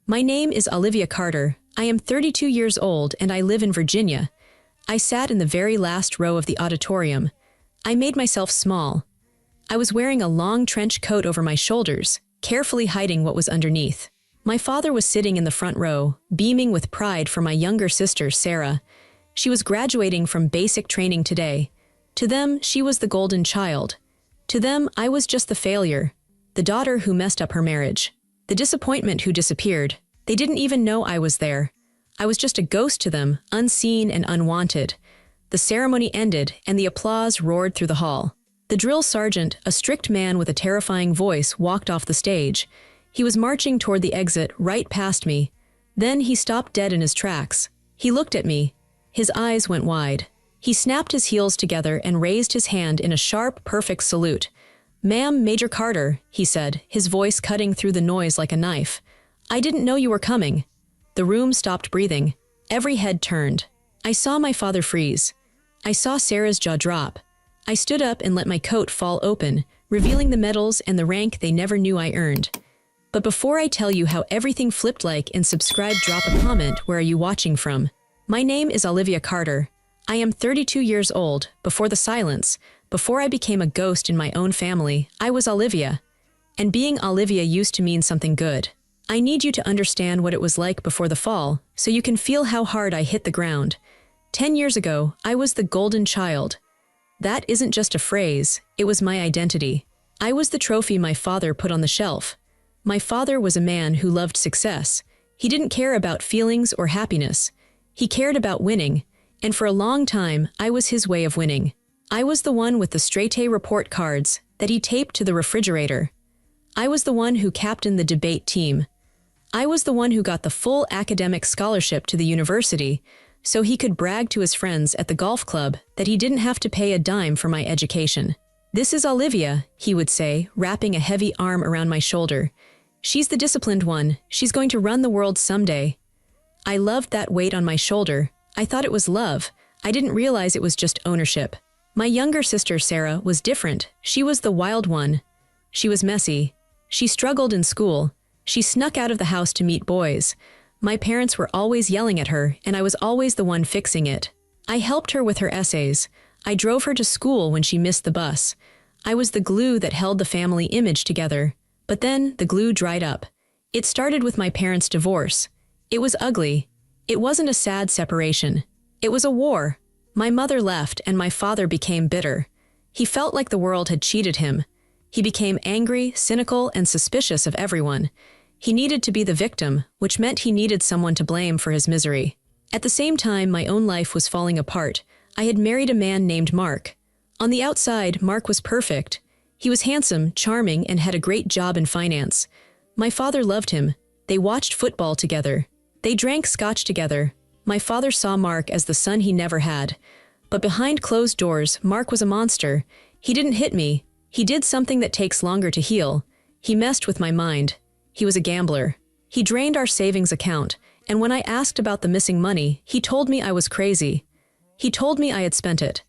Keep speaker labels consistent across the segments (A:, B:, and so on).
A: My name is Olivia Carter. I am 32 years old and I live in Virginia. I sat in the very last row of the auditorium. I made myself small. I was wearing a long trench coat over my shoulders, carefully hiding what was underneath. My father was sitting in the front row, beaming with pride for my younger sister, Sarah. She was graduating from basic training today. To them, she was the golden child. To them, I was just the failure, the daughter who messed up her marriage, the disappointment who disappeared. They didn't even know I was there. I was just a ghost to them, unseen and unwanted. The ceremony ended, and the applause roared through the hall. The drill sergeant, a strict man with a terrifying voice, walked off the stage. He was marching toward the exit, right past me. Then he stopped dead in his tracks. He looked at me. His eyes went wide. He snapped his heels together and raised his hand in a sharp, perfect salute. "Ma'am, Major Carter," he said, his voice cutting through the noise like a knife. "I didn't know you were coming." The room stopped breathing. Every head turned. I saw my father freeze. I saw Sarah's jaw drop. I stood up and let my coat fall open, revealing the medals and the rank they never knew I earned. But before I tell you how everything flipped, like and subscribe, drop a comment. Where are you watching from? My name is Olivia Carter. I am 32 years old. Before the silence, before I became a ghost in my own family, I was Olivia. And being Olivia used to mean something good. I need you to understand what it was like before the fall, so you can feel how hard I hit the ground. 10 years ago, I was the golden child. That isn't just a phrase, it was my identity. I was the trophy my father put on the shelf. My father was a man who loved success. He didn't care about feelings or happiness. He cared about winning, and for a long time, I was his way of winning. I was the one with the straight A report cards that he taped to the refrigerator. I was the one who captained the debate team. I was the one who got the full academic scholarship to the university, so he could brag to his friends at the golf club that he didn't have to pay a dime for my education. "This is Olivia," he would say, wrapping a heavy arm around my shoulder. "She's the disciplined one. She's going to run the world someday." I loved that weight on my shoulder. I thought it was love. I didn't realize it was just ownership. My younger sister, Sarah, was different. She was the wild one. She was messy. She struggled in school. She snuck out of the house to meet boys. My parents were always yelling at her, and I was always the one fixing it. I helped her with her essays. I drove her to school when she missed the bus. I was the glue that held the family image together. But then the glue dried up. It started with my parents' divorce. It was ugly. It wasn't a sad separation. It was a war. My mother left and my father became bitter. He felt like the world had cheated him. He became angry, cynical, and suspicious of everyone. He needed to be the victim, which meant he needed someone to blame for his misery. At the same time, my own life was falling apart. I had married a man named Mark. On the outside, Mark was perfect. He was handsome, charming, and had a great job in finance. My father loved him. They watched football together. They drank scotch together. My father saw Mark as the son he never had. But behind closed doors, Mark was a monster. He didn't hit me. He did something that takes longer to heal. He messed with my mind. He was a gambler. He drained our savings account, and when I asked about the missing money, he told me I was crazy. He told me I had spent it.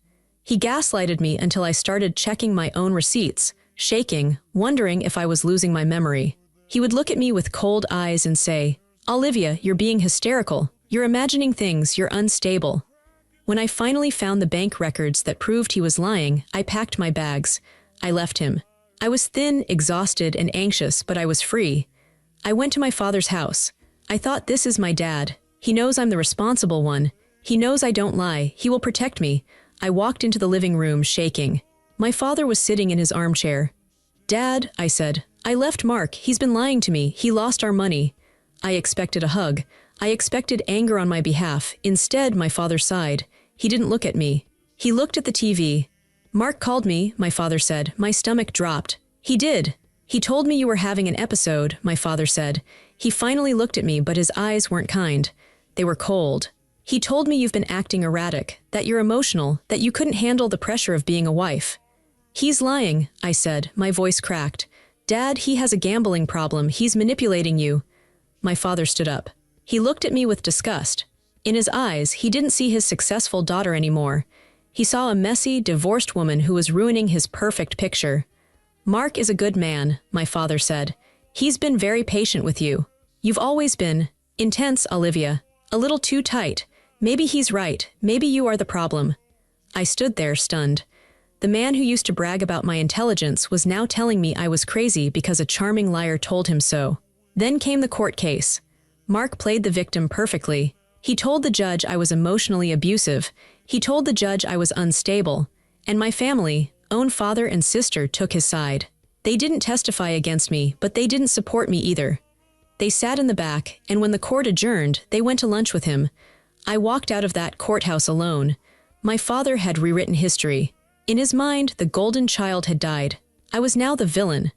A: He gaslighted me until I started checking my own receipts, shaking, wondering if I was losing my memory. He would look at me with cold eyes and say, "Olivia, you're being hysterical. You're imagining things, you're unstable." When I finally found the bank records that proved he was lying, I packed my bags. I left him. I was thin, exhausted, and anxious, but I was free. I went to my father's house. I thought, this is my dad. He knows I'm the responsible one. He knows I don't lie. He will protect me. I walked into the living room, shaking. My father was sitting in his armchair. "Dad," I said, "I left Mark. He's been lying to me. He lost our money." I expected a hug. I expected anger on my behalf. Instead, my father sighed. He didn't look at me. He looked at the TV. "Mark called me," my father said. My stomach dropped. "He did. He told me you were having an episode," my father said. He finally looked at me, but his eyes weren't kind. They were cold. "He told me you've been acting erratic, that you're emotional, that you couldn't handle the pressure of being a wife." "He's lying," I said, my voice cracked. "Dad, he has a gambling problem. He's manipulating you." My father stood up. He looked at me with disgust. In his eyes, he didn't see his successful daughter anymore. He saw a messy, divorced woman who was ruining his perfect picture. "Mark is a good man," my father said. "He's been very patient with you. You've always been intense, Olivia. A little too tight. Maybe he's right. Maybe you are the problem. I stood there, stunned. The man who used to brag about my intelligence was now telling me I was crazy because a charming liar told him so. Then came the court case. Mark played the victim perfectly. He told the judge I was emotionally abusive. He told the judge I was unstable. And my family, own father and sister, took his side. They didn't testify against me, but they didn't support me either. They sat in the back, and when the court adjourned, they went to lunch with him. I walked out of that courthouse alone. My father had rewritten history. In his mind, the golden child had died. I was now the villain.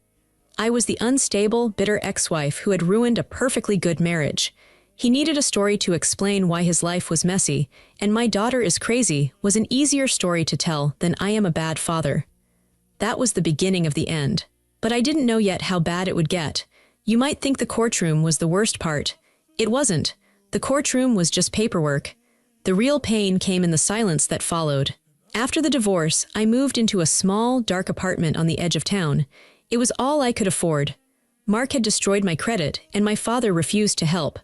A: I was the unstable, bitter ex-wife who had ruined a perfectly good marriage. He needed a story to explain why his life was messy, and my daughter is crazy was an easier story to tell than I am a bad father. That was the beginning of the end. But I didn't know yet how bad it would get. You might think the courtroom was the worst part. It wasn't. The courtroom was just paperwork. The real pain came in the silence that followed. After the divorce, I moved into a small, dark apartment on the edge of town. It was all I could afford. Mark had destroyed my credit, and my father refused to help.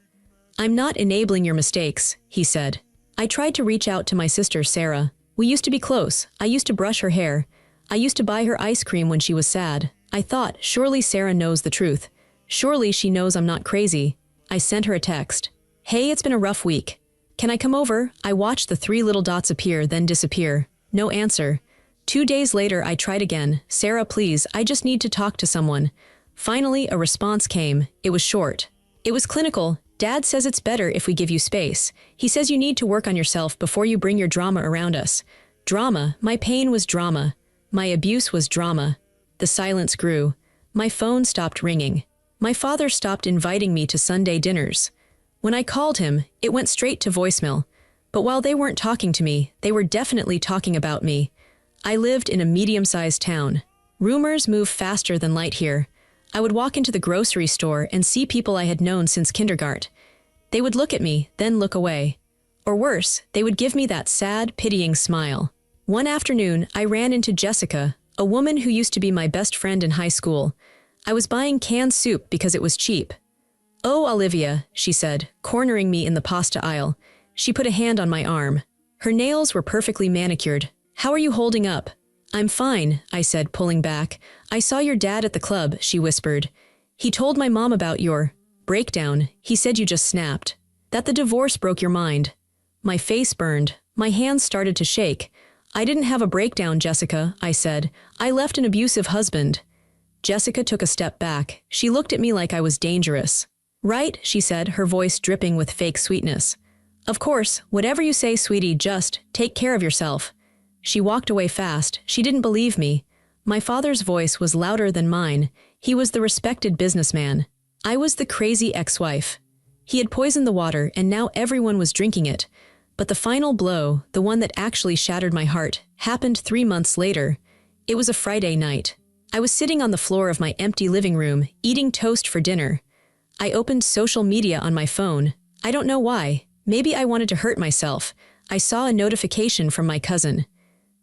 A: "I'm not enabling your mistakes," he said. I tried to reach out to my sister, Sarah. We used to be close. I used to brush her hair. I used to buy her ice cream when she was sad. I thought, surely Sarah knows the truth. Surely she knows I'm not crazy. I sent her a text. "Hey, it's been a rough week. Can I come over?" I watched the 3 little dots appear, then disappear. No answer. 2 days later, I tried again. "Sarah, please, I just need to talk to someone." Finally, a response came. It was short. It was clinical. "Dad says it's better if we give you space. He says you need to work on yourself before you bring your drama around us." Drama. My pain was drama. My abuse was drama. The silence grew. My phone stopped ringing. My father stopped inviting me to Sunday dinners. When I called him, it went straight to voicemail. But while they weren't talking to me, they were definitely talking about me. I lived in a medium-sized town. Rumors move faster than light here. I would walk into the grocery store and see people I had known since kindergarten. They would look at me, then look away. Or worse, they would give me that sad, pitying smile. One afternoon, I ran into Jessica, a woman who used to be my best friend in high school. I was buying canned soup because it was cheap. "Oh, Olivia," she said, cornering me in the pasta aisle. She put a hand on my arm. Her nails were perfectly manicured. "How are you holding up?" "I'm fine," I said, pulling back. "I saw your dad at the club," she whispered. "He told my mom about your breakdown. He said you just snapped. That the divorce broke your mind." My face burned. My hands started to shake. "I didn't have a breakdown, Jessica," I said. "I left an abusive husband." Jessica took a step back. She looked at me like I was dangerous. "Right," she said, her voice dripping with fake sweetness. "Of course, whatever you say, sweetie, just take care of yourself." She walked away fast. She didn't believe me. My father's voice was louder than mine. He was the respected businessman. I was the crazy ex-wife. He had poisoned the water, and now everyone was drinking it. But the final blow, the one that actually shattered my heart, happened 3 months later. It was a Friday night. I was sitting on the floor of my empty living room, eating toast for dinner. I opened social media on my phone. I don't know why. Maybe I wanted to hurt myself. I saw a notification from my cousin.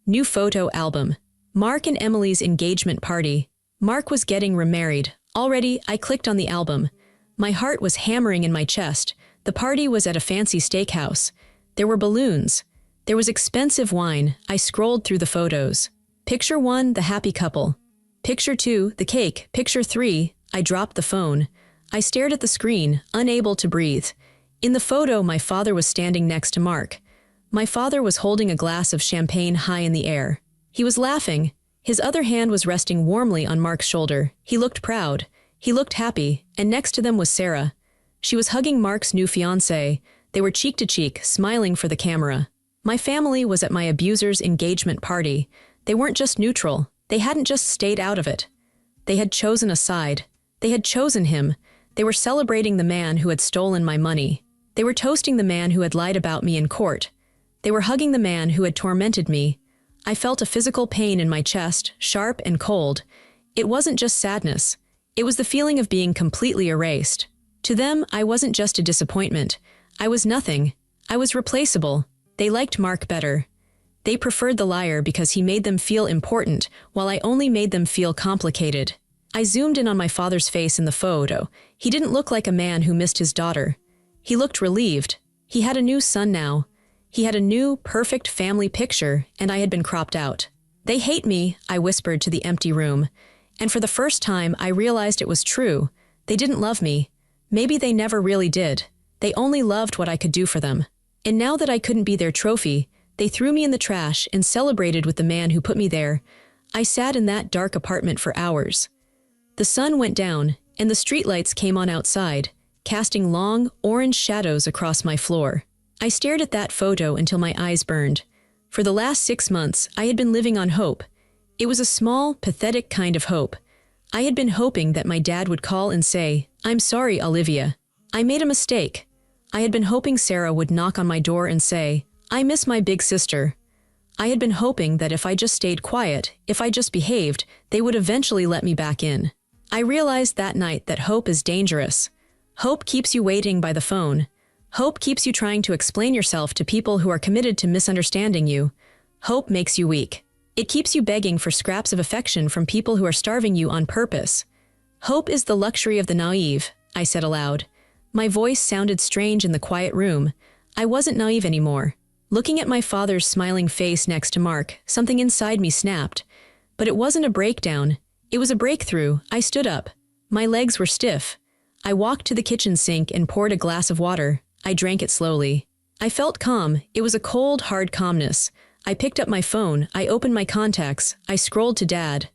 A: New photo album. Mark and Emily's engagement party. Mark was getting remarried. Already, I clicked on the album. My heart was hammering in my chest. The party was at a fancy steakhouse. There were balloons. There was expensive wine. I scrolled through the photos. Picture 1, the happy couple. Picture 2, the cake. Picture 3, I dropped the phone. I stared at the screen, unable to breathe. In the photo, my father was standing next to Mark. My father was holding a glass of champagne high in the air. He was laughing. His other hand was resting warmly on Mark's shoulder. He looked proud. He looked happy, and next to them was Sarah. She was hugging Mark's new fiancé. They were cheek to cheek, smiling for the camera. My family was at my abuser's engagement party. They weren't just neutral. They hadn't just stayed out of it. They had chosen a side. They had chosen him. They were celebrating the man who had stolen my money. They were toasting the man who had lied about me in court. They were hugging the man who had tormented me. I felt a physical pain in my chest, sharp and cold. It wasn't just sadness. It was the feeling of being completely erased. To them, I wasn't just a disappointment. I was nothing. I was replaceable. They liked Mark better. They preferred the liar because he made them feel important, while I only made them feel complicated. I zoomed in on my father's face in the photo. He didn't look like a man who missed his daughter. He looked relieved. He had a new son now. He had a new, perfect family picture, and I had been cropped out. "They hate me," I whispered to the empty room. And for the first time, I realized it was true. They didn't love me. Maybe they never really did. They only loved what I could do for them. And now that I couldn't be their trophy, they threw me in the trash and celebrated with the man who put me there. I sat in that dark apartment for hours. The sun went down, and the streetlights came on outside, casting long, orange shadows across my floor. I stared at that photo until my eyes burned. For the last 6 months, I had been living on hope. It was a small, pathetic kind of hope. I had been hoping that my dad would call and say, "I'm sorry, Olivia. I made a mistake." I had been hoping Sarah would knock on my door and say, "I miss my big sister." I had been hoping that if I just stayed quiet, if I just behaved, they would eventually let me back in. I realized that night that hope is dangerous. Hope keeps you waiting by the phone. Hope keeps you trying to explain yourself to people who are committed to misunderstanding you. Hope makes you weak. It keeps you begging for scraps of affection from people who are starving you on purpose. "Hope is the luxury of the naive," I said aloud. My voice sounded strange in the quiet room. I wasn't naive anymore. Looking at my father's smiling face next to Mark, something inside me snapped. But it wasn't a breakdown. It was a breakthrough. I stood up. My legs were stiff. I walked to the kitchen sink and poured a glass of water. I drank it slowly. I felt calm. It was a cold, hard calmness. I picked up my phone. I opened my contacts. I scrolled to Dad.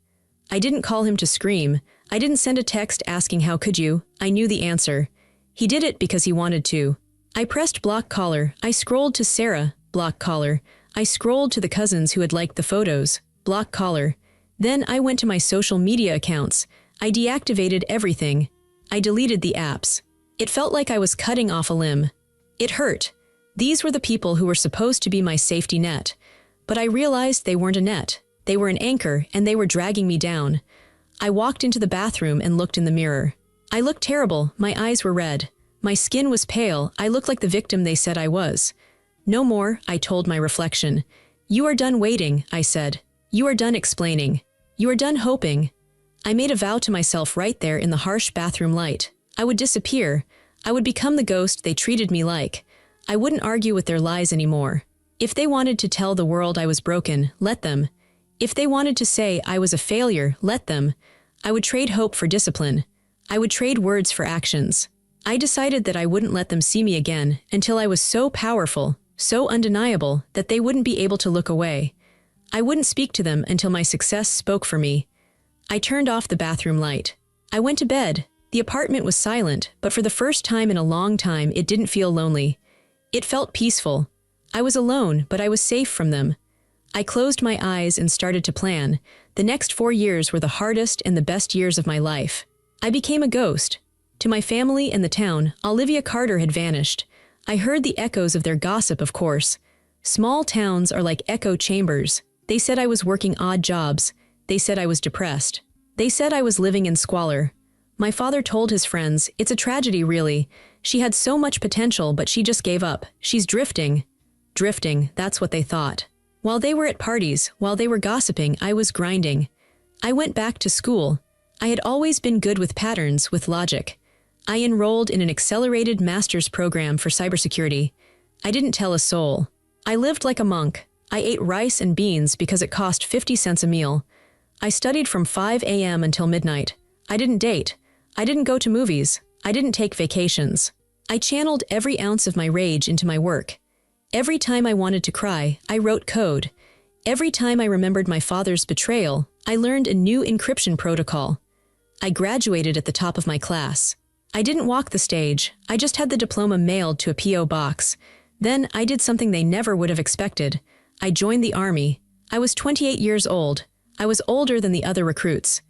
A: I didn't call him to scream. I didn't send a text asking how could you. I knew the answer. He did it because he wanted to. I pressed block caller. I scrolled to Sarah. Block caller. I scrolled to the cousins who had liked the photos. Block caller. Then I went to my social media accounts. I deactivated everything. I deleted the apps. It felt like I was cutting off a limb. It hurt. These were the people who were supposed to be my safety net. But I realized they weren't a net. They were an anchor, and they were dragging me down. I walked into the bathroom and looked in the mirror. I looked terrible. My eyes were red. My skin was pale. I looked like the victim they said I was. "No more," I told my reflection. "You are done waiting," I said. "You are done explaining. You are done hoping." I made a vow to myself right there in the harsh bathroom light. I would disappear. I would become the ghost they treated me like. I wouldn't argue with their lies anymore. If they wanted to tell the world I was broken, let them. If they wanted to say I was a failure, let them. I would trade hope for discipline. I would trade words for actions. I decided that I wouldn't let them see me again until I was so powerful, so undeniable, that they wouldn't be able to look away. I wouldn't speak to them until my success spoke for me. I turned off the bathroom light. I went to bed. The apartment was silent, but for the first time in a long time, it didn't feel lonely. It felt peaceful. I was alone, but I was safe from them. I closed my eyes and started to plan. The next 4 years were the hardest and the best years of my life. I became a ghost. To my family and the town, Olivia Carter had vanished. I heard the echoes of their gossip, of course. Small towns are like echo chambers. They said I was working odd jobs. They said I was depressed. They said I was living in squalor. My father told his friends, "It's a tragedy, really. She had so much potential, but she just gave up. She's drifting." Drifting, that's what they thought. While they were at parties, while they were gossiping, I was grinding. I went back to school. I had always been good with patterns, with logic. I enrolled in an accelerated master's program for cybersecurity. I didn't tell a soul. I lived like a monk. I ate rice and beans because it cost 50 cents a meal. I studied from 5 a.m. until midnight. I didn't date. I didn't go to movies. I didn't take vacations. I channeled every ounce of my rage into my work. Every time I wanted to cry, I wrote code. Every time I remembered my father's betrayal, I learned a new encryption protocol. I graduated at the top of my class. I didn't walk the stage. I just had the diploma mailed to a P.O. box. Then I did something they never would have expected. I joined the army. I was 28 years old. I was older than the other recruits.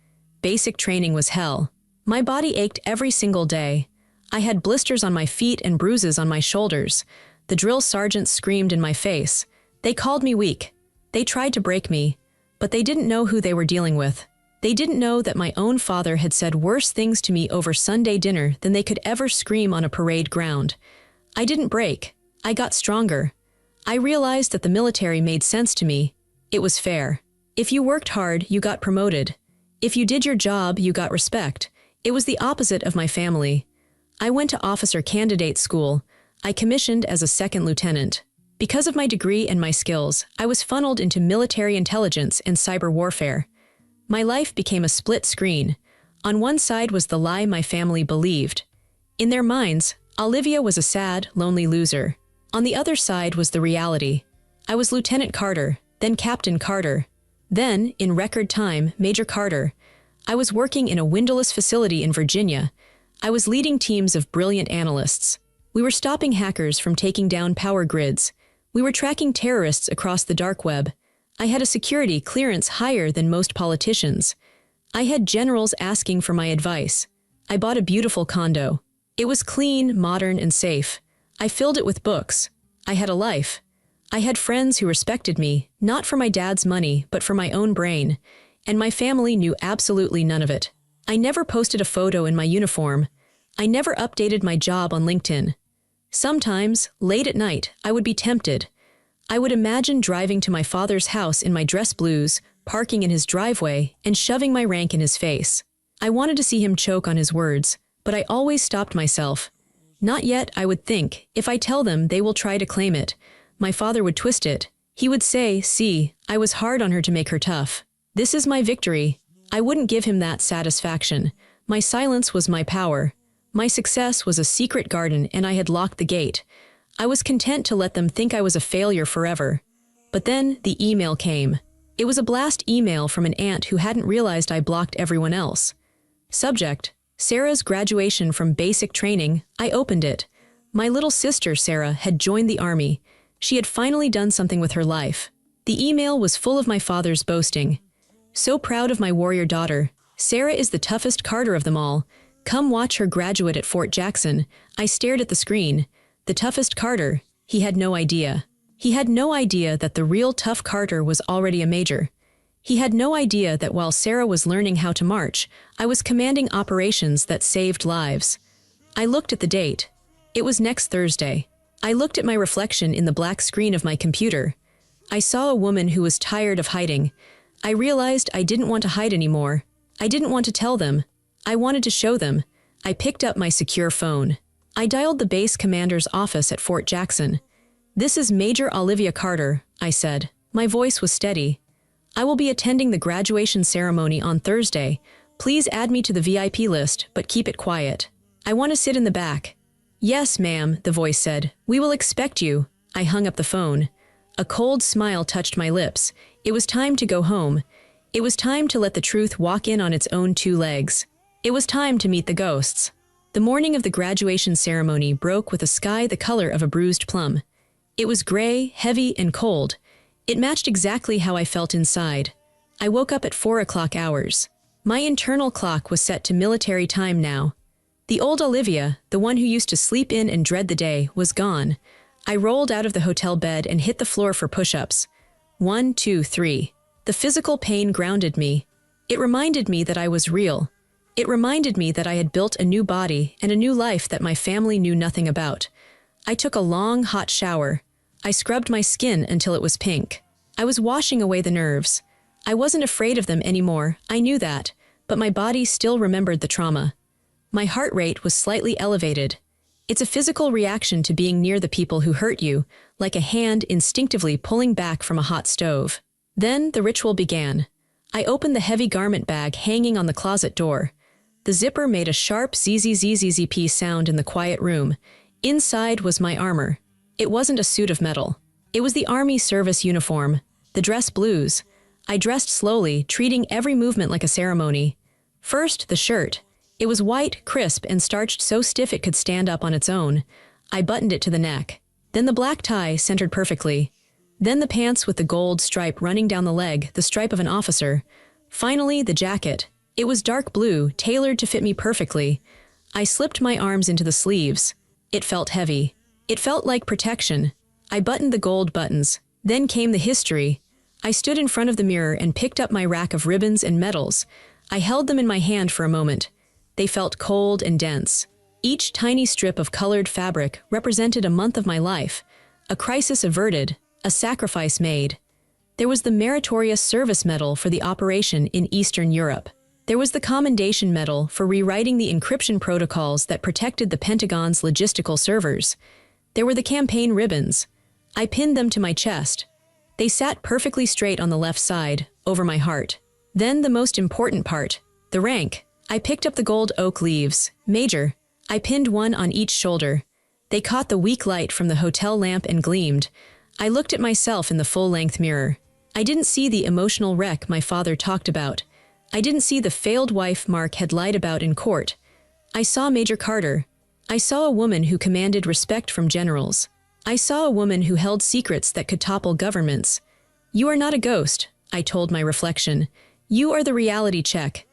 A: Basic training was hell. My body ached every single day. I had blisters on my feet and bruises on my shoulders. The drill sergeants screamed in my face. They called me weak. They tried to break me, but they didn't know who they were dealing with. They didn't know that my own father had said worse things to me over Sunday dinner than they could ever scream on a parade ground. I didn't break. I got stronger. I realized that the military made sense to me. It was fair. If you worked hard, you got promoted. If you did your job, you got respect. It was the opposite of my family. I went to officer candidate school. I commissioned as a second lieutenant. Because of my degree and my skills, I was funneled into military intelligence and cyber warfare. My life became a split screen. On one side was the lie my family believed. In their minds, Olivia was a sad, lonely loser. On the other side was the reality. I was Lieutenant Carter, then Captain Carter. Then, in record time, Major Carter. I was working in a windowless facility in Virginia. I was leading teams of brilliant analysts. We were stopping hackers from taking down power grids. We were tracking terrorists across the dark web. I had a security clearance higher than most politicians. I had generals asking for my advice. I bought a beautiful condo. It was clean, modern, and safe. I filled it with books. I had a life. I had friends who respected me, not for my dad's money, but for my own brain. And my family knew absolutely none of it. I never posted a photo in my uniform. I never updated my job on LinkedIn. Sometimes, late at night, I would be tempted. I would imagine driving to my father's house in my dress blues, parking in his driveway, and shoving my rank in his face. I wanted to see him choke on his words, but I always stopped myself. Not yet, I would think. If I tell them, they will try to claim it. My father would twist it. He would say, see, I was hard on her to make her tough. This is my victory. I wouldn't give him that satisfaction. My silence was my power. My success was a secret garden and I had locked the gate. I was content to let them think I was a failure forever. But then the email came. It was a blast email from an aunt who hadn't realized I blocked everyone else. Subject: Sarah's graduation from basic training. I opened it. My little sister, Sarah, had joined the army. She had finally done something with her life. The email was full of my father's boasting. So proud of my warrior daughter. Sarah is the toughest Carter of them all. Come watch her graduate at Fort Jackson. I stared at the screen. The toughest Carter. He had no idea. He had no idea that the real tough Carter was already a major. He had no idea that while Sarah was learning how to march, I was commanding operations that saved lives. I looked at the date. It was next Thursday. I looked at my reflection in the black screen of my computer. I saw a woman who was tired of hiding. I realized I didn't want to hide anymore. I didn't want to tell them. I wanted to show them. I picked up my secure phone. I dialed the base commander's office at Fort Jackson. This is Major Olivia Carter, I said. My voice was steady. I will be attending the graduation ceremony on Thursday. Please add me to the VIP list, but keep it quiet. I want to sit in the back. Yes, ma'am, the voice said. We will expect you. I hung up the phone. A cold smile touched my lips. It was time to go home. It was time to let the truth walk in on its own two legs. It was time to meet the ghosts. The morning of the graduation ceremony broke with a sky the color of a bruised plum. It was gray, heavy, and cold. It matched exactly how I felt inside. I woke up at 4 o'clock hours. My internal clock was set to military time now. The old Olivia, the one who used to sleep in and dread the day, was gone. I rolled out of the hotel bed and hit the floor for push-ups. 1, 2, 3. The physical pain grounded me. It reminded me that I was real. It reminded me that I had built a new body and a new life that my family knew nothing about. I took a long, hot shower. I scrubbed my skin until it was pink. I was washing away the nerves. I wasn't afraid of them anymore, I knew that, but my body still remembered the trauma. My heart rate was slightly elevated. It's a physical reaction to being near the people who hurt you, like a hand instinctively pulling back from a hot stove. Then the ritual began. I opened the heavy garment bag hanging on the closet door. The zipper made a sharp zzzzzzp sound in the quiet room. Inside was my armor. It wasn't a suit of metal. It was the Army service uniform, the dress blues. I dressed slowly, treating every movement like a ceremony. First, the shirt. It was white, crisp, and starched so stiff it could stand up on its own. I buttoned it to the neck. Then the black tie, centered perfectly. Then the pants with the gold stripe running down the leg, the stripe of an officer. Finally, the jacket. It was dark blue, tailored to fit me perfectly. I slipped my arms into the sleeves. It felt heavy. It felt like protection. I buttoned the gold buttons. Then came the history. I stood in front of the mirror and picked up my rack of ribbons and medals. I held them in my hand for a moment. They felt cold and dense. Each tiny strip of colored fabric represented a month of my life, a crisis averted, a sacrifice made. There was the Meritorious Service Medal for the operation in Eastern Europe. There was the Commendation Medal for rewriting the encryption protocols that protected the Pentagon's logistical servers. There were the campaign ribbons. I pinned them to my chest. They sat perfectly straight on the left side, over my heart. Then the most important part, the rank. I picked up the gold oak leaves, Major. I pinned one on each shoulder. They caught the weak light from the hotel lamp and gleamed. I looked at myself in the full-length mirror. I didn't see the emotional wreck my father talked about. I didn't see the failed wife Mark had lied about in court. I saw Major Carter. I saw a woman who commanded respect from generals. I saw a woman who held secrets that could topple governments. You are not a ghost, I told my reflection. You are the reality check.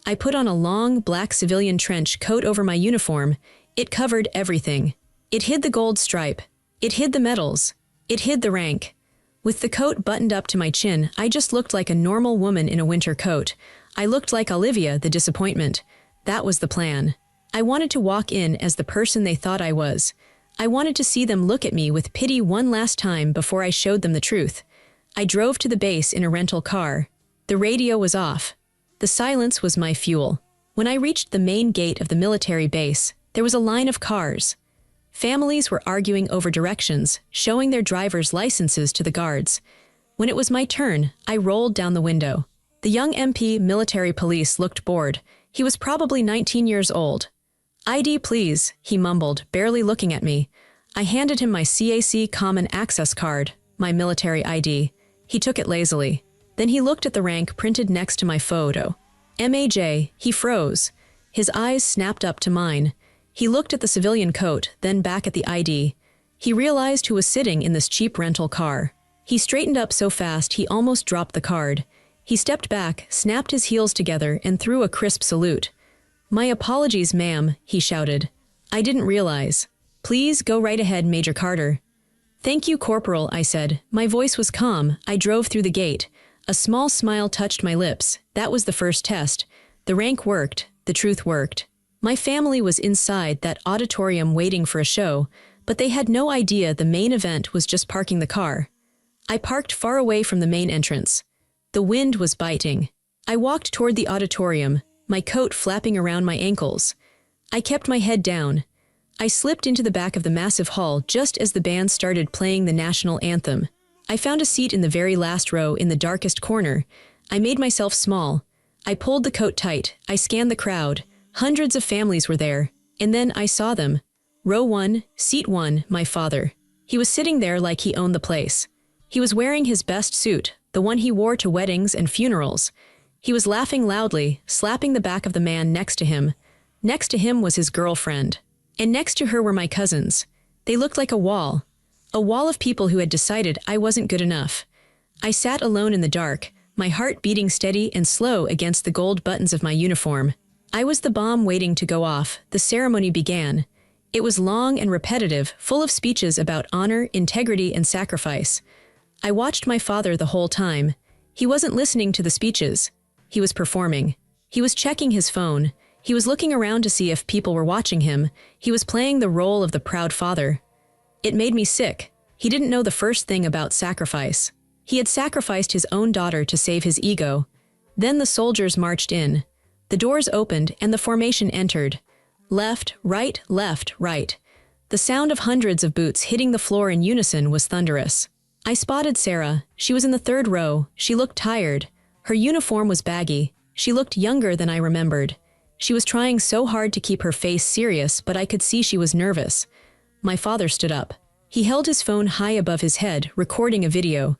A: I put on a long, black civilian trench coat over my uniform. It covered everything. It hid the gold stripe. It hid the medals. It hid the rank. With the coat buttoned up to my chin, I just looked like a normal woman in a winter coat. I looked like Olivia, the disappointment. That was the plan. I wanted to walk in as the person they thought I was. I wanted to see them look at me with pity one last time before I showed them the truth. I drove to the base in a rental car. The radio was off. The silence was my fuel. When I reached the main gate of the military base, there was a line of cars. Families were arguing over directions, showing their driver's licenses to the guards. When it was my turn, I rolled down the window. The young MP military police looked bored. He was probably 19 years old. "ID please," he mumbled, barely looking at me. I handed him my CAC Common Access card, my military ID. He took it lazily. Then he looked at the rank printed next to my photo. MAJ, he froze. His eyes snapped up to mine. He looked at the civilian coat, then back at the ID. He realized who was sitting in this cheap rental car. He straightened up so fast he almost dropped the card. He stepped back, snapped his heels together, and threw a crisp salute. "My apologies, ma'am," he shouted. "I didn't realize. Please go right ahead, Major Carter." "Thank you, Corporal," I said. My voice was calm. I drove through the gate. A small smile touched my lips. That was the first test. The rank worked. The truth worked. My family was inside that auditorium waiting for a show, but they had no idea the main event was just parking the car. I parked far away from the main entrance. The wind was biting. I walked toward the auditorium, my coat flapping around my ankles. I kept my head down. I slipped into the back of the massive hall just as the band started playing the national anthem. I found a seat in the very last row in the darkest corner. I made myself small. I pulled the coat tight. I scanned the crowd. Hundreds of families were there. And then I saw them. Row 1, seat 1, my father. He was sitting there like he owned the place. He was wearing his best suit, the one he wore to weddings and funerals. He was laughing loudly, slapping the back of the man next to him. Next to him was his girlfriend. And next to her were my cousins. They looked like a wall of people who had decided I wasn't good enough. I sat alone in the dark, my heart beating steady and slow against the gold buttons of my uniform. I was the bomb waiting to go off. The ceremony began. It was long and repetitive, full of speeches about honor, integrity, and sacrifice. I watched my father the whole time. He wasn't listening to the speeches. He was performing. He was checking his phone. He was looking around to see if people were watching him. He was playing the role of the proud father. It made me sick. He didn't know the first thing about sacrifice. He had sacrificed his own daughter to save his ego. Then the soldiers marched in. The doors opened and the formation entered. Left, right, right. The sound of hundreds of boots hitting the floor in unison was thunderous. I spotted Sarah. She was in the third row. She looked tired. Her uniform was baggy. She looked younger than I remembered. She was trying so hard to keep her face serious, but I could see she was nervous. My father stood up. He held his phone high above his head, recording a video.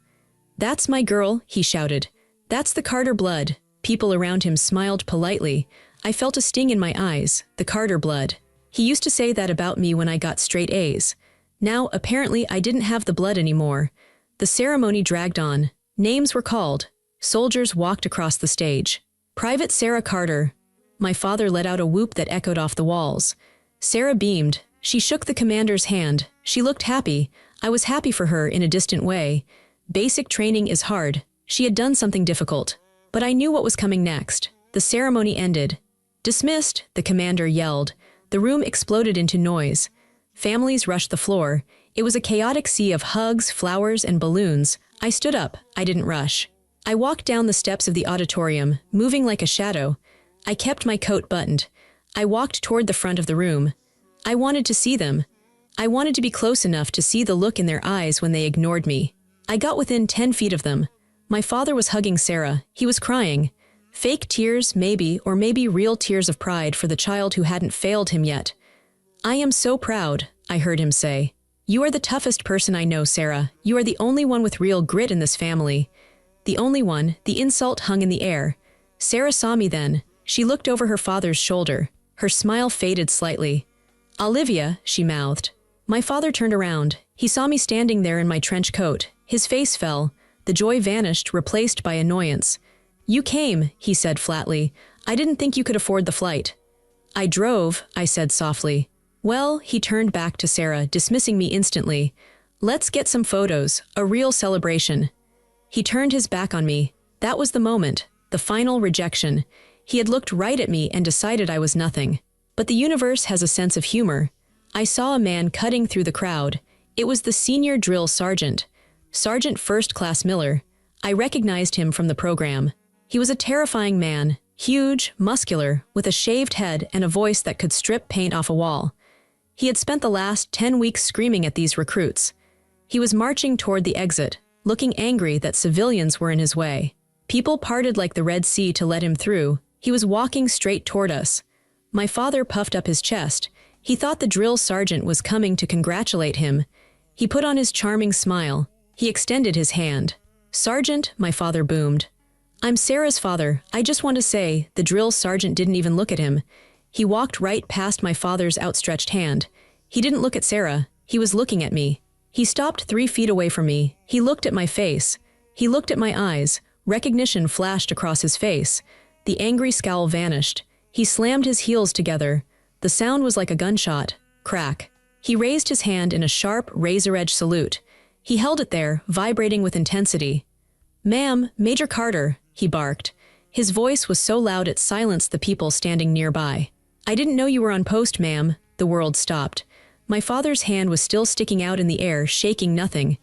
A: "That's my girl," he shouted. "That's the Carter blood." People around him smiled politely. I felt a sting in my eyes, the Carter blood. He used to say that about me when I got straight A's. Now, apparently, I didn't have the blood anymore. The ceremony dragged on. Names were called. Soldiers walked across the stage. "Private Sarah Carter." My father let out a whoop that echoed off the walls. Sarah beamed. She shook the commander's hand. She looked happy. I was happy for her in a distant way. Basic training is hard. She had done something difficult. But I knew what was coming next. The ceremony ended. "Dismissed," the commander yelled. The room exploded into noise. Families rushed the floor. It was a chaotic sea of hugs, flowers, and balloons. I stood up. I didn't rush. I walked down the steps of the auditorium, moving like a shadow. I kept my coat buttoned. I walked toward the front of the room. I wanted to see them. I wanted to be close enough to see the look in their eyes when they ignored me. I got within 10 feet of them. My father was hugging Sarah. He was crying. Fake tears, maybe, or maybe real tears of pride for the child who hadn't failed him yet. "I am so proud," I heard him say. "You are the toughest person I know, Sarah. You are the only one with real grit in this family." The only one. The insult hung in the air. Sarah saw me then. She looked over her father's shoulder. Her smile faded slightly. "Olivia," she mouthed. My father turned around. He saw me standing there in my trench coat. His face fell. The joy vanished, replaced by annoyance. "You came," he said flatly. "I didn't think you could afford the flight." "I drove," I said softly. "Well," he turned back to Sarah, dismissing me instantly. "Let's get some photos, a real celebration." He turned his back on me. That was the moment, the final rejection. He had looked right at me and decided I was nothing. But the universe has a sense of humor. I saw a man cutting through the crowd. It was the senior drill sergeant, Sergeant First Class Miller. I recognized him from the program. He was a terrifying man, huge, muscular, with a shaved head and a voice that could strip paint off a wall. He had spent the last 10 weeks screaming at these recruits. He was marching toward the exit, looking angry that civilians were in his way. People parted like the Red Sea to let him through. He was walking straight toward us. My father puffed up his chest. He thought the drill sergeant was coming to congratulate him. He put on his charming smile. He extended his hand. "Sergeant," my father boomed. "I'm Sarah's father. I just want to say," the drill sergeant didn't even look at him. He walked right past my father's outstretched hand. He didn't look at Sarah. He was looking at me. He stopped 3 feet away from me. He looked at my face. He looked at my eyes. Recognition flashed across his face. The angry scowl vanished. He slammed his heels together. The sound was like a gunshot. Crack. He raised his hand in a sharp, razor-edge salute. He held it there, vibrating with intensity. "Ma'am, Major Carter," he barked. His voice was so loud it silenced the people standing nearby. "I didn't know you were on post, ma'am." The world stopped. My father's hand was still sticking out in the air, shaking nothing.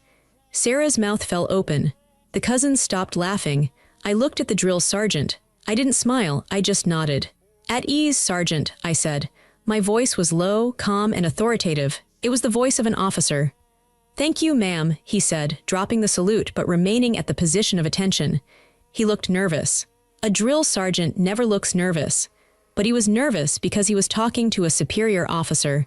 A: Sarah's mouth fell open. The cousins stopped laughing. I looked at the drill sergeant. I didn't smile, I just nodded. "At ease, Sergeant," I said. My voice was low, calm, and authoritative. It was the voice of an officer. "Thank you, ma'am," he said, dropping the salute but remaining at the position of attention. He looked nervous. A drill sergeant never looks nervous. But he was nervous because he was talking to a superior officer.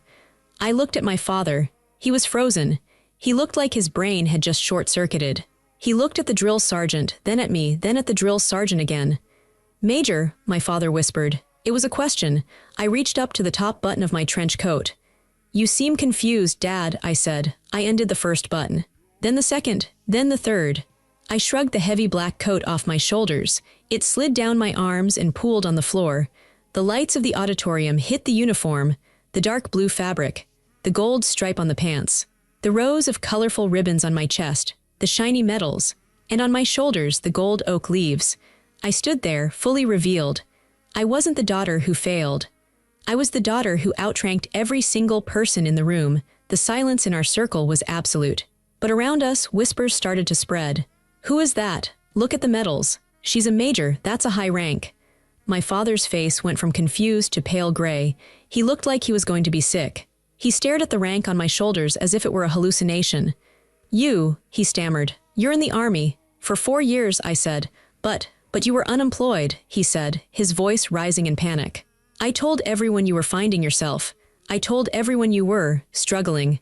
A: I looked at my father. He was frozen. He looked like his brain had just short-circuited. He looked at the drill sergeant, then at me, then at the drill sergeant again. "Major," my father whispered. It was a question. I reached up to the top button of my trench coat. "You seem confused, Dad," I said. I undid the first button. Then the second, then the third. I shrugged the heavy black coat off my shoulders. It slid down my arms and pooled on the floor. The lights of the auditorium hit the uniform, the dark blue fabric, the gold stripe on the pants, the rows of colorful ribbons on my chest, the shiny medals, and on my shoulders the gold oak leaves. I stood there, fully revealed. I wasn't the daughter who failed. I was the daughter who outranked every single person in the room. The silence in our circle was absolute. But around us, whispers started to spread. "Who is that? Look at the medals. She's a major, that's a high rank." My father's face went from confused to pale gray. He looked like he was going to be sick. He stared at the rank on my shoulders as if it were a hallucination. "You," he stammered, "you're in the army." "For 4 years," I said. But you were unemployed," he said, his voice rising in panic. "I told everyone you were finding yourself. I told everyone you were, struggling."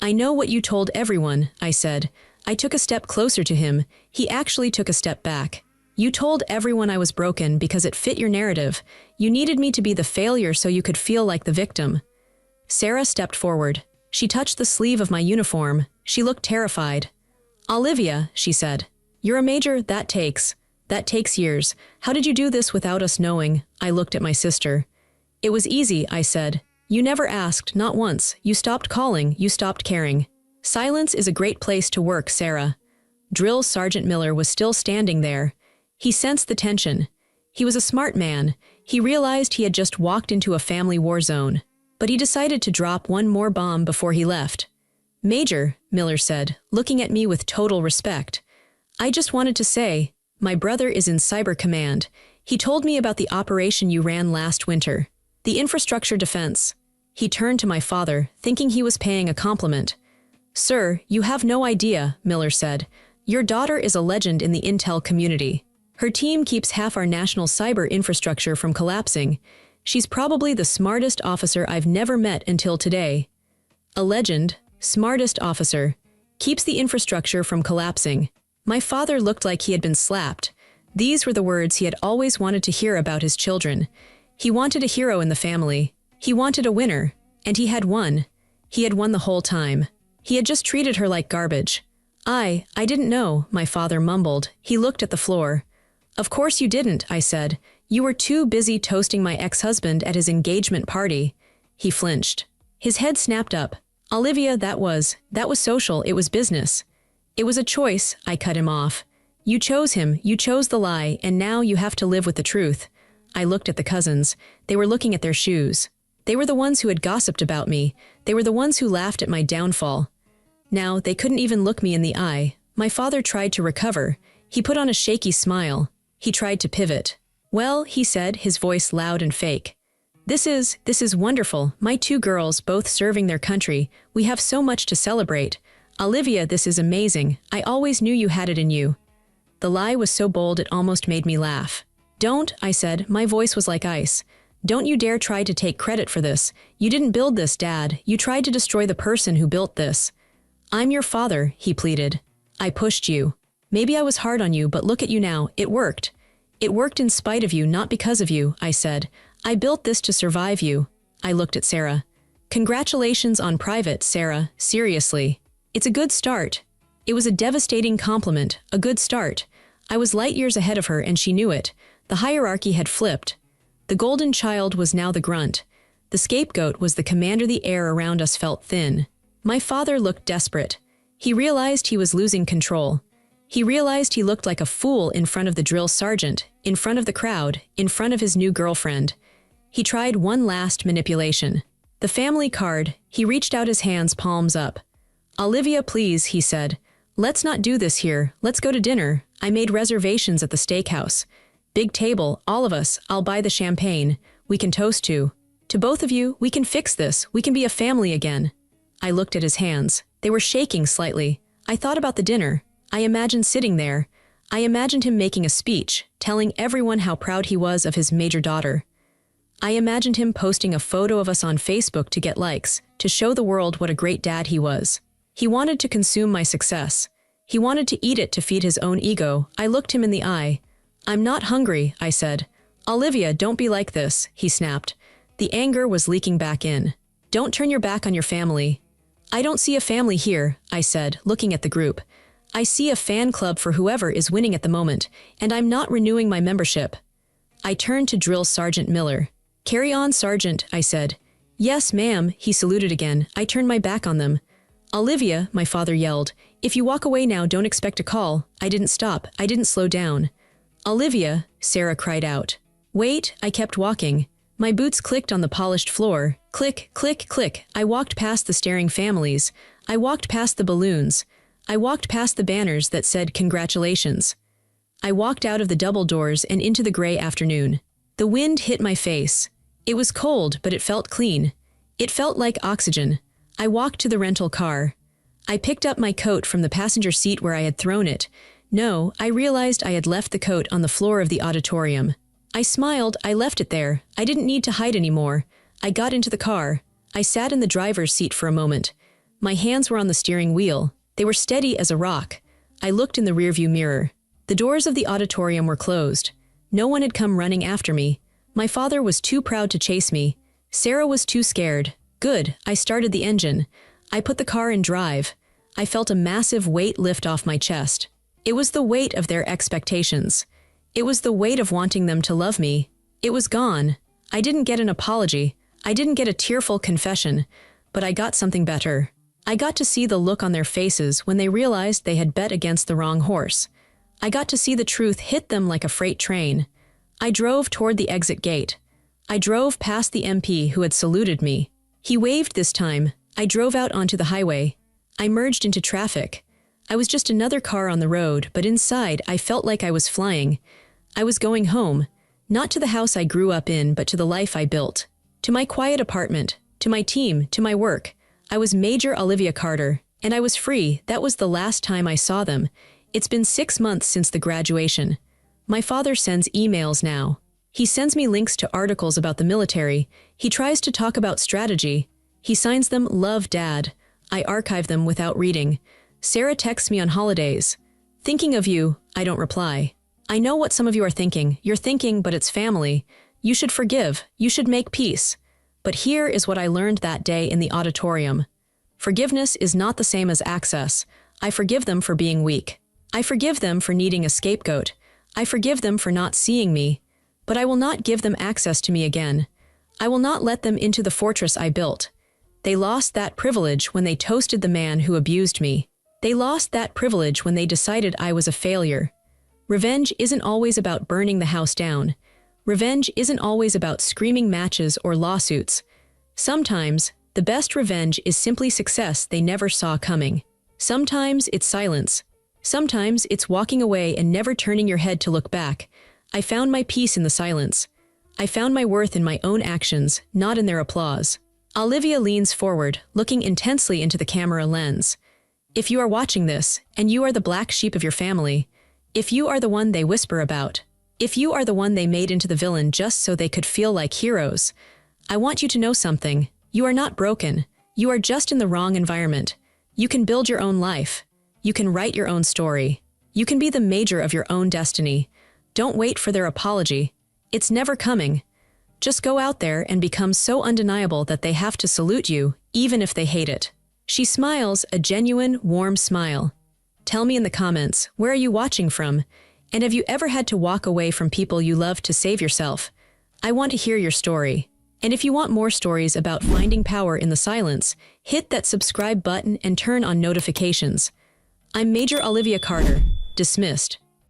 A: "I know what you told everyone," I said. I took a step closer to him. He actually took a step back. "You told everyone I was broken because it fit your narrative. You needed me to be the failure so you could feel like the victim." Sarah stepped forward. She touched the sleeve of my uniform. She looked terrified. "Olivia," she said, "you're a major, that takes years. How did you do this without us knowing?" I looked at my sister. "It was easy," I said. "You never asked, not once. You stopped calling, you stopped caring." "Silence is a great place to work, Sarah." Drill Sergeant Miller was still standing there. He sensed the tension. He was a smart man. He realized he had just walked into a family war zone. But he decided to drop one more bomb before he left. "Major," Miller said, looking at me with total respect. "I just wanted to say, my brother is in Cyber Command. He told me about the operation you ran last winter. The infrastructure defense. He turned to my father, thinking he was paying a compliment. Sir, you have no idea, Miller said. Your daughter is a legend in the intel community. Her team keeps half our national cyber infrastructure from collapsing. She's probably the smartest officer I've never met until today. A legend, smartest officer, keeps the infrastructure from collapsing. My father looked like he had been slapped. These were the words he had always wanted to hear about his children. He wanted a hero in the family. He wanted a winner, and he had won. He had won the whole time. He had just treated her like garbage. I didn't know, my father mumbled. He looked at the floor. Of course you didn't, I said. You were too busy toasting my ex-husband at his engagement party. He flinched. His head snapped up. Olivia, that was social, it was business. It was a choice, I cut him off. You chose him, you chose the lie, and now you have to live with the truth. I looked at the cousins. They were looking at their shoes. They were the ones who had gossiped about me. They were the ones who laughed at my downfall. Now, they couldn't even look me in the eye. My father tried to recover. He put on a shaky smile. He tried to pivot. Well, he said, his voice loud and fake. This is wonderful. My two girls, both serving their country. We have so much to celebrate. Olivia, this is amazing. I always knew you had it in you. The lie was so bold it almost made me laugh. Don't, I said. My voice was like ice. Don't you dare try to take credit for this. You didn't build this, Dad. You tried to destroy the person who built this. I'm your father, he pleaded. I pushed you. Maybe I was hard on you, but look at you now. It worked. It worked in spite of you, not because of you, I said. I built this to survive you. I looked at Sarah. Congratulations on private, Sarah, seriously. It's a good start. It was a devastating compliment, a good start. I was light years ahead of her and she knew it. The hierarchy had flipped. The golden child was now the grunt. The scapegoat was the commander. The air around us felt thin. My father looked desperate. He realized he was losing control. He realized he looked like a fool in front of the drill sergeant, in front of the crowd, in front of his new girlfriend. He tried one last manipulation. The family card. He reached out his hands, palms up. Olivia, please, he said. Let's not do this here. Let's go to dinner. I made reservations at the steakhouse. Big table, all of us. I'll buy the champagne. We can toast to both of you. We can fix this. We can be a family again. I looked at his hands. They were shaking slightly. I thought about the dinner. I imagined sitting there. I imagined him making a speech, telling everyone how proud he was of his major daughter. I imagined him posting a photo of us on Facebook to get likes, to show the world what a great dad he was. He wanted to consume my success. He wanted to eat it to feed his own ego. I looked him in the eye. I'm not hungry, I said. Olivia, don't be like this, he snapped. The anger was leaking back in. Don't turn your back on your family. I don't see a family here, I said, looking at the group. I see a fan club for whoever is winning at the moment, and I'm not renewing my membership. I turned to Drill Sergeant Miller. Carry on, Sergeant, I said. Yes, ma'am, he saluted again. I turned my back on them. Olivia, my father yelled. If you walk away now, don't expect a call. I didn't stop. I didn't slow down. Olivia, Sarah cried out. Wait, I kept walking. My boots clicked on the polished floor. Click, click, click. I walked past the staring families. I walked past the balloons. I walked past the banners that said congratulations. I walked out of the double doors and into the gray afternoon. The wind hit my face. It was cold, but it felt clean. It felt like oxygen. I walked to the rental car. I picked up my coat from the passenger seat where I had thrown it. No, I realized I had left the coat on the floor of the auditorium. I smiled. I left it there. I didn't need to hide anymore. I got into the car. I sat in the driver's seat for a moment. My hands were on the steering wheel. They were steady as a rock. I looked in the rearview mirror. The doors of the auditorium were closed. No one had come running after me. My father was too proud to chase me. Sarah was too scared. Good. I started the engine. I put the car in drive. I felt a massive weight lift off my chest. It was the weight of their expectations. It was the weight of wanting them to love me. It was gone. I didn't get an apology. I didn't get a tearful confession, but I got something better. I got to see the look on their faces when they realized they had bet against the wrong horse. I got to see the truth hit them like a freight train. I drove toward the exit gate. I drove past the MP who had saluted me. He waved this time. I drove out onto the highway. I merged into traffic. I was just another car on the road, but inside I felt like I was flying. I was going home. Not to the house I grew up in, but to the life I built. To my quiet apartment, to my team, to my work. I was Major Olivia Carter, and I was free. That was the last time I saw them. It's been 6 months since the graduation. My father sends emails now. He sends me links to articles about the military. He tries to talk about strategy. He signs them, "Love, Dad." I archive them without reading. Sarah texts me on holidays. "Thinking of you," I don't reply. I know what some of you are thinking. You're thinking, but it's family. You should forgive. You should make peace. But here is what I learned that day in the auditorium. Forgiveness is not the same as access. I forgive them for being weak. I forgive them for needing a scapegoat. I forgive them for not seeing me. But I will not give them access to me again. I will not let them into the fortress I built. They lost that privilege when they toasted the man who abused me. They lost that privilege when they decided I was a failure. Revenge isn't always about burning the house down. Revenge isn't always about screaming matches or lawsuits. Sometimes, the best revenge is simply success they never saw coming. Sometimes it's silence. Sometimes it's walking away and never turning your head to look back. I found my peace in the silence. I found my worth in my own actions, not in their applause. Olivia leans forward, looking intensely into the camera lens. If you are watching this, and you are the black sheep of your family, if you are the one they whisper about, if you are the one they made into the villain just so they could feel like heroes, I want you to know something. You are not broken. You are just in the wrong environment. You can build your own life. You can write your own story. You can be the major of your own destiny. Don't wait for their apology. It's never coming. Just go out there and become so undeniable that they have to salute you, even if they hate it. She smiles, a genuine, warm smile. Tell me in the comments, where are you watching from? And have you ever had to walk away from people you love to save yourself? I want to hear your story. And if you want more stories about finding power in the silence, hit that subscribe button and turn on notifications. I'm Major Olivia Carter. Dismissed.